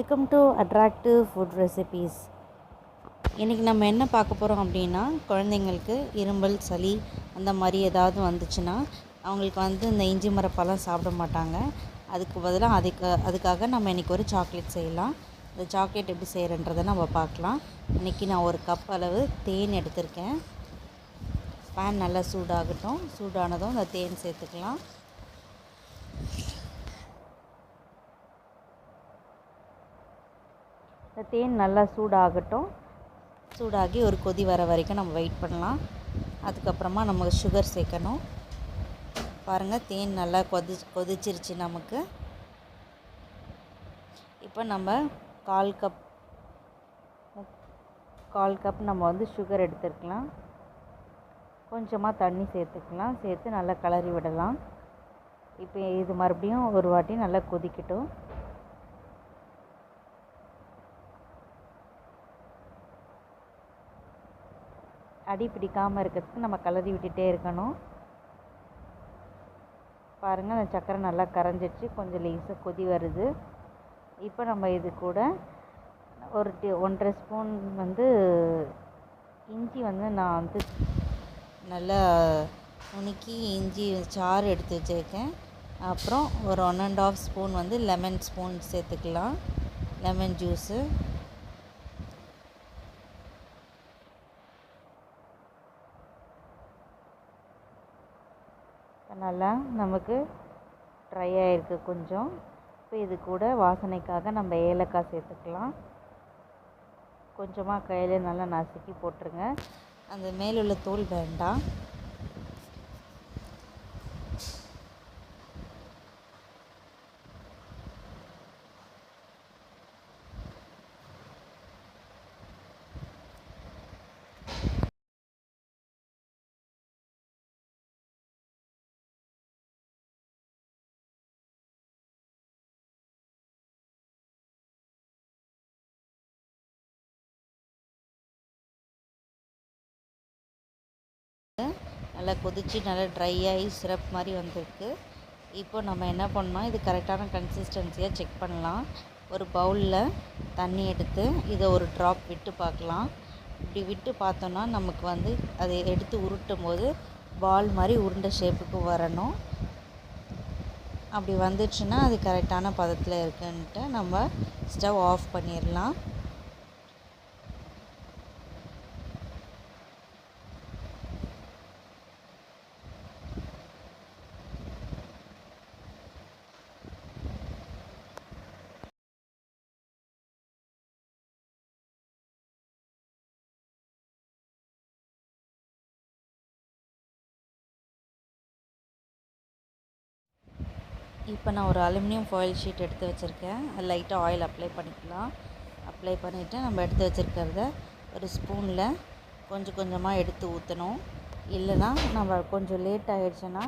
Welcome to attractive food recipes. இன்றைக்கி நம்ம என்ன பார்க்க போகிறோம் அப்படின்னா, குழந்தைங்களுக்கு இருமல் சளி அந்த மாதிரி ஏதாவது வந்துச்சுன்னா அவங்களுக்கு இந்த இஞ்சி மரப்பெல்லாம் சாப்பிட மாட்டாங்க. அதுக்கு பதிலாக அதுக்காக நம்ம இன்றைக்கி ஒரு சாக்லேட் செய்யலாம். இந்த சாக்லேட் எப்படி செய்கிறன்றதை நம்ம பார்க்கலாம். இன்றைக்கி நான் ஒரு கப் அளவு தேன் எடுத்திருக்கேன். பேன் நல்லா சூடாகட்டும். சூடானதும் இந்த தேன் சேர்த்துக்கலாம். இந்த தேன் நல்லா சூடாகட்டும். சூடாகி ஒரு கொதி வர வரைக்கும் நம்ம வெயிட் பண்ணலாம். அதுக்கப்புறமா நம்ம சுகர் சேர்க்கணும். பாருங்கள், தேன் நல்லா கொதிச்சிருச்சு நமக்கு. இப்போ நம்ம கால் கப் நம்ம சுகர் எடுத்துருக்கலாம். கொஞ்சமாக தண்ணி சேர்த்துக்கலாம். சேர்த்து நல்லா கிளறி விடலாம். இப்போ இது மறுபடியும் ஒரு வாட்டி நல்லா கொதிக்கட்டும். அடி பிடிக்காமல் இருக்கிறதுக்கு நம்ம கிளறி விட்டுட்டே இருக்கணும். பாருங்கள், அந்த சர்க்கரை நல்லா கரைஞ்சிடுச்சு. கொஞ்சம் லேசாக கொதி வருது. இப்போ நம்ம இது கூட ஒரு 1.5 ஸ்பூன் இஞ்சி நான் நல்லா நுணுக்கி இஞ்சி சாறு எடுத்து வச்சுருக்கேன். அப்புறம் ஒரு 1.5 ஸ்பூன் லெமன் சேர்த்துக்கலாம். Lemon juice. நல்லா நமக்கு ட்ரை ஆகிருக்கு கொஞ்சம். இப்போ இது கூட வாசனைக்காக நம்ம ஏலக்காய் சேர்த்துக்கலாம். கொஞ்சமாக கையில் நல்லா நசுக்கி போட்டுருங்க. அந்த மேலுள்ள தோல் வேண்டாம். நல்லா கொதித்து நல்லா ட்ரை ஆகி சிரப் மாதிரி வந்திருக்கு. இப்போ நம்ம என்ன பண்ணோம், இது கரெக்டான கன்சிஸ்டன்சியாக செக் பண்ணலாம். ஒரு பவுலில் தண்ணி எடுத்து இதை ஒரு ட்ராப் விட்டு பார்க்கலாம். இப்படி விட்டு பார்த்தோன்னா நமக்கு அதை எடுத்து உருட்டும் போது பால் மாதிரி உருண்டை ஷேப்புக்கு வரணும். அப்படி வந்துடுச்சுன்னா அது கரெக்டான பதத்தில் இருக்குன்ட்டு நம்ம ஸ்டவ் ஆஃப் பண்ணிடலாம். இப்போ நான் ஒரு அலுமினியம் ஃபாயில் ஷீட் எடுத்து வச்சுருக்கேன். அது லைட்டாக ஆயில் அப்ளை பண்ணிக்கலாம். அப்ளை பண்ணிவிட்டு நம்ம எடுத்து வச்சுருக்கிறத ஒரு ஸ்பூனில் கொஞ்சமாக எடுத்து ஊற்றணும். இல்லைனா நம்ம கொஞ்சம் லேட் ஆகிடுச்சுன்னா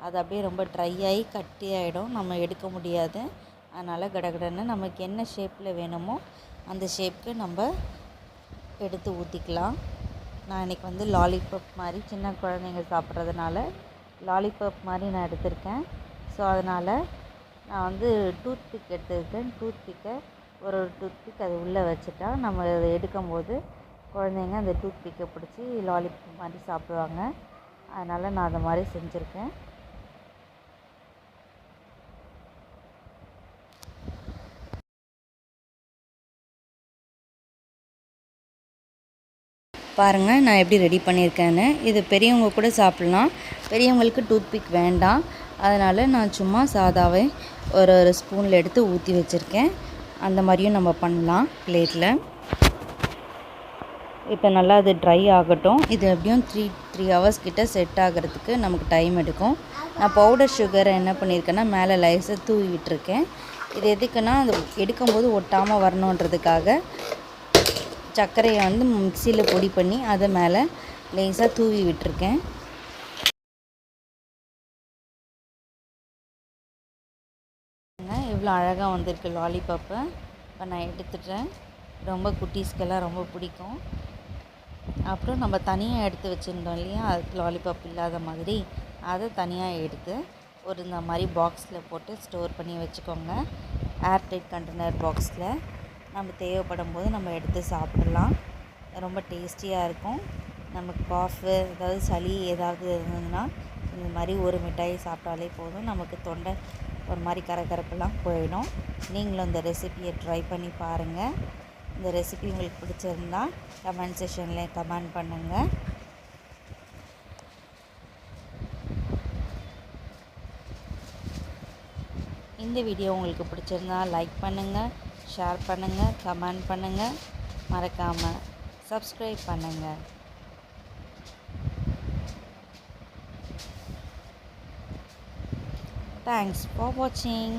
அது அப்படியே ரொம்ப ட்ரை ஆகி கட்டி ஆகிடும். நம்ம எடுக்க முடியாது. அதனால் கடகடன்னு நமக்கு என்ன ஷேப்பில் வேணுமோ அந்த ஷேப்புக்கு நம்ம எடுத்து ஊற்றிக்கலாம். நான் இன்றைக்கி லாலிபப் மாதிரி சின்ன குழந்தைங்க சாப்பிட்றதுனால லாலிபப் மாதிரி நான் எடுத்திருக்கேன். ஸோ அதனால் நான் டூத் பிக் எடுத்துருக்கேன். டூத் பிக்கை ஒரு டூத் பிக் அது உள்ளே வச்சுட்டா நம்ம அதை எடுக்கும்போது குழந்தைங்க அந்த டூத் பிக்கை பிடிச்சி லாலிபப் மாதிரி சாப்பிடுவாங்க. அதனால் நான் அதை மாதிரி செஞ்சுருக்கேன். பாருங்கள், நான் எப்படி ரெடி பண்ணியிருக்கேன்னு. இது பெரியவங்க கூட சாப்பிட்லாம். பெரியவங்களுக்கு டூத் பிக் வேண்டாம். அதனால் நான் சும்மா சாதாவே ஒரு ஸ்பூனில் எடுத்து ஊற்றி வச்சுருக்கேன். அந்த மாதிரியும் நம்ம பண்ணலாம் பிளேட்டில். இப்போ நல்லா அது ட்ரை ஆகட்டும். இது எப்படியும் 3 ஹவர்ஸ் கிட்ட செட் ஆகிறதுக்கு நமக்கு டைம் எடுக்கும். நான் பவுடர் சுகரை என்ன பண்ணியிருக்கேன்னா மேலே லேசாக தூவி விட்டுருக்கேன். இது எதுக்குன்னா அது எடுக்கும்போது ஒட்டாமல் வரணுன்றதுக்காக சர்க்கரையை மிக்சியில் பொடி பண்ணி அதை மேலே லேசாக தூவி விட்டுருக்கேன். எவ்வளோ அழகாக வந்திருக்கு லாலிபப்பு. இப்போ நான் எடுத்துட்டேன். ரொம்ப குட்டீஸ்க்கெல்லாம் ரொம்ப பிடிக்கும். அப்புறம் நம்ம தனியாக எடுத்து வச்சுருந்தோம் இல்லையா, அது லாலிபப் இல்லாத மாதிரி, அதை தனியாக எடுத்து இந்த மாதிரி பாக்ஸில் போட்டு ஸ்டோர் பண்ணி வச்சுக்கோங்க. ஏர்டைட் கண்டெய்னர் பாக்ஸில். நம்ம தேவைப்படும் போது நம்ம எடுத்து சாப்பிடலாம். ரொம்ப டேஸ்டியாக இருக்கும். நமக்கு காஃபு ஏதாவது சளி ஏதாவது இருந்ததுன்னா இந்த மாதிரி ஒரு மிட்டாய் சாப்பிட்டாலே போதும், நமக்கு தொண்டை ஒரு மாதிரி கரகரப்பெல்லாம் போயிடும். நீங்களும் இந்த ரெசிபியை ட்ரை பண்ணி பாருங்கள். இந்த ரெசிபி உங்களுக்கு பிடிச்சிருந்தா கமெண்ட் செக்ஷனில் கமெண்ட் பண்ணுங்கள். இந்த வீடியோ உங்களுக்கு பிடிச்சிருந்தா லைக் பண்ணுங்கள், ஷேர் பண்ணுங்கள், கமெண்ட் பண்ணுங்கள். மறக்காமல் சப்ஸ்கிரைப் பண்ணுங்கள். தேங்க்ஸ் ஃபார் வாட்சிங்.